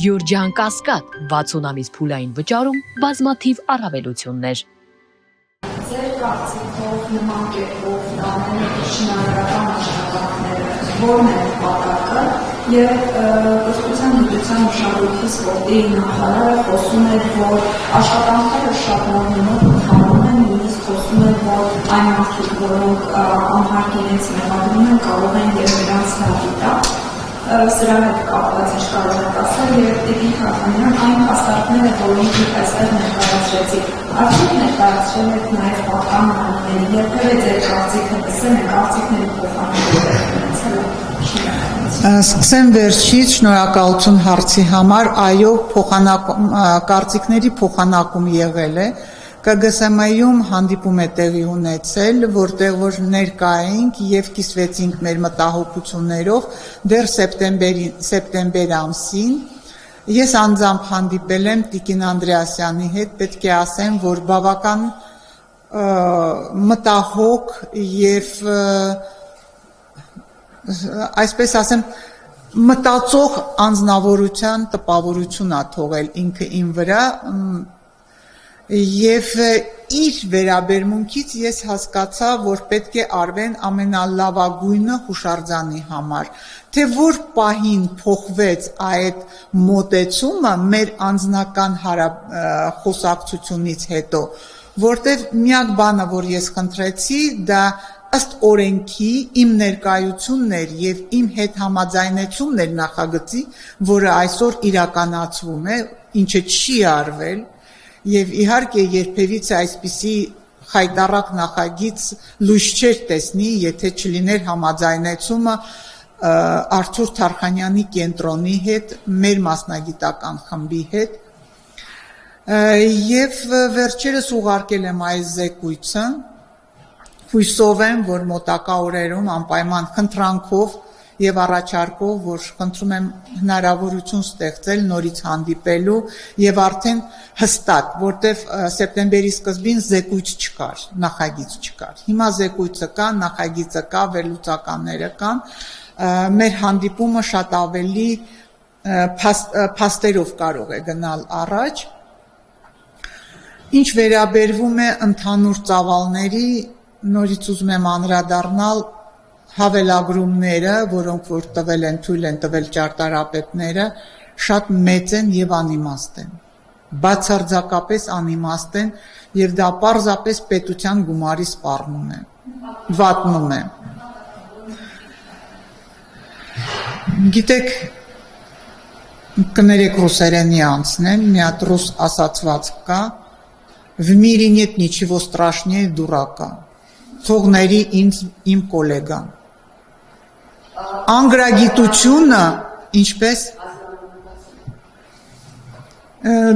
Գյուրջան Կասկադ 60 ամիս փուլային վճարում բազմաթիվ առավելություններ։ Ձեր կարծիքով նման կերպով դառնալու շինարարական աշխատանքները որն է նպատակը եւ կրթության գիտության մշակույթի սպորտի նախարարը խոսում է, որ աշխատանքները շատ նորմալ ընթանում են, նույնիսկ խոսում է, որ այն մարդիկ, որոնք անհարկ իրենց մեղադրում են, կարող են եւ նրանց հանդիպել սրա հետ կապված ինչ կարող եք ասել եւ Տիկին Հակոբյան այն հաստատները, որոնք դուք այստեղ ներկայացրեցիք, արդյոք ներկայացրել եք նաեւ պատկան անունների, երբևէ ձեր կարծիքը լսել եք, կարծիքների փոխանակել Սկսեմ վերջից, շնորհակալություն հարցի համար, այո, կարծիքների փոխանակում եղել է, ԿԳՍՄ-ում հանդիպում է տեղի ունեցել, որտեղ որ ներկա էինք եւ կիսվեցինք մեր մտահոգություններով դեռ սեպտեմբեր ամսին։ Ես անձամբ հանդիպել եմ Տիկին Անդրեասյանի հետ, պետք է ասեմ, որ բավական մտահոգ եւ այսպես ասեմ մտածող անձնավորության տպավորություն ա թողել ինքը իմ վրա Եվ իր վերաբերմունքից ես հասկացա, որ պետք է արվեն ամենալավագույնը հուշարձանի համար, թե որ պահին փոխվեց այդ մոտեցումը մեր անձնական խոսակցությունից հետո, որտեղ միակ բանը, որ ես խնդրեցի, դա ըստ օրենքի իմ ներկայությունն էր եւ իմ հետ համաձայնությունն էր նախագծի, որը այսօր իրականացվում է, ինչը չի արվել Եվ իհարկե երբևիցե այսպիսի խայտառակ նախագիծ լույս չէր տեսնի, եթե չլիներ համաձայնեցումը Արթուր Թարխանյանի կենտրոնի հետ, մեր մասնագիտական խմբի հետ, եւ վերջերս ուղարկել եմ այս զեկույցը, հույսով եմ, որ մոտակա օրերում անպայման խնդրանքով եւ առաջարկով, որ խնդրում եմ հնարավորություն ստեղծել նորից հանդիպելու եւ արդեն հստակ, որտեվ սեպտեմբերի սկզբին զեկույց չկար, նախագիծ չկար։ Հիմա զեկույցը կա, նախագիծը կա, վերլուծականները կան, մեր հանդիպումը շատ ավելի փաստերով կարող է գնալ առաջ։ Ինչ վերաբերվում է ընդհանուր ծավալների, նորից ուզում եմ անդրադառնալ հավելագրումները, որոնք որ տվել են, թույլ են տվել ճարտարապետները, շատ մեծ են եւ անիմաստ են։ Բացարձակապես անիմաստ են եւ դա պարզապես պետության գումարի սպառնում է, վատնում է։ Գիտեք, կներեք ռուսերենի անցնեմ, մի հատ ռուս ասացված կա, в мире нет ничего страшнее дурака։ Թողների իմ կոլեգան։ Անգրագիտությունը, ինչպես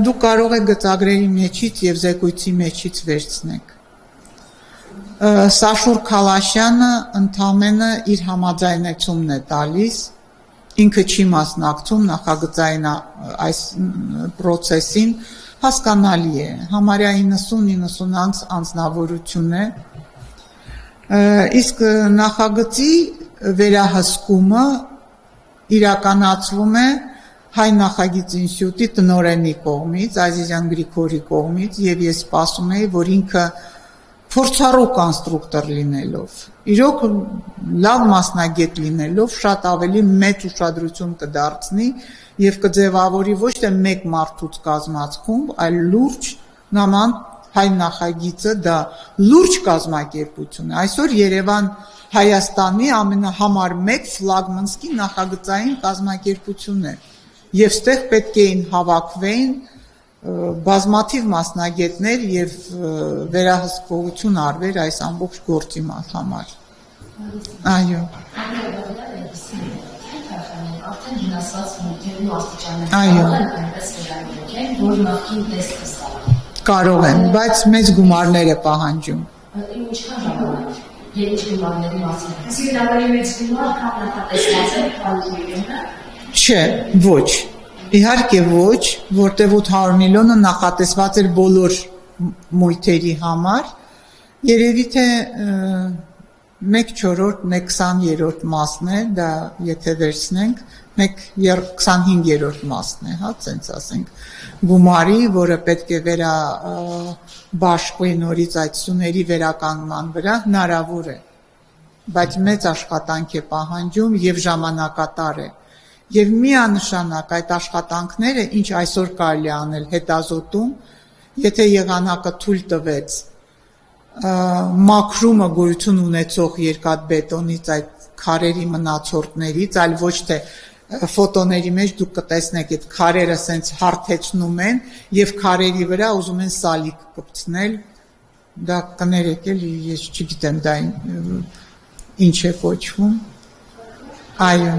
դու կարող եք գծագրերի մեջից եւ զեկույցի մեջից վերցնեք։ Սաշուր Քալաշյանը ընդամենը իր համաձայնությունն է տալիս, ինքը չի մասնակցում նախագծային այս process-ին, հասկանալի է, համարյա 90-90 անձնավորություն է, իսկ նախագծի վերահսկումը իրականացվում է հայ նախագիծ ինստիտուտի տնօրենի կողմից, Ազիզյան Գրիգորի կողմից եւ ես սպասում եի, որ ինքը փորձառու կոնստրուկտոր լինելով, իրոք լավ մասնագետ լինելով շատ ավելի մեծ ուշադրություն կդարձնի եւ կձևավորի ոչ թե մեկ մարդուց կազմած խումբ, այլ լուրջ նման հայ նախագիծը դա լուրջ կազմակերպություն է։ Այսօր Երևան Հայաստանի ամենահամար մեկ ֆլագմանսկի նախագծային կազմակերպություն է։ Եվ ստեղ պետք էին հավաքվեին բազմաթիվ մասնագետներ եւ վերահսկողություն արվեր այս ամբողջ գործի համար։ Այո։ Այո։ որ նախին տեսքը ստանա։ Կարող են, բայց մեծ գումարներ է պահանջում։ Ինչքան ժամանակ եւ ինչ գումարների մասին։ Այսինքն ավելի մեծ գումար, քան նախատեսված է 100 միլիոնը։ Չէ, ոչ։ Իհարկե ոչ, որտեղ 800 միլիոնը նախատեսված էր բոլոր մույթերի համար, երևի թե 1/4, 1/20 մասն է, դա եթե վերցնենք, մեկ 25-րդ մասն է, հա, ցենց ասենք, գումարի, որը պետք է վերա բաշխվի նորից այդ սյուների վերականգնման վրա, հնարավոր է, բայց մեծ աշխատանք է պահանջում եւ ժամանակատար է։ Եվ միանշանակ այդ աշխատանքները, ինչ այսօր կարելի է անել հետազոտում, եթե եղանակը թույլ տվեց մաքրումը գոյություն ունեցող երկաթբետոնից այդ քարերի մնացորդներից, այլ ոչ թե ֆոտոների մեջ դուք կտեսնեք այդ քարերը սենց հարթեցնում են եւ քարերի վրա ուզում են սալիկ կպցնել, դա կներեք էլի, ես չգիտեմ դա ինչ է կոչվում, այո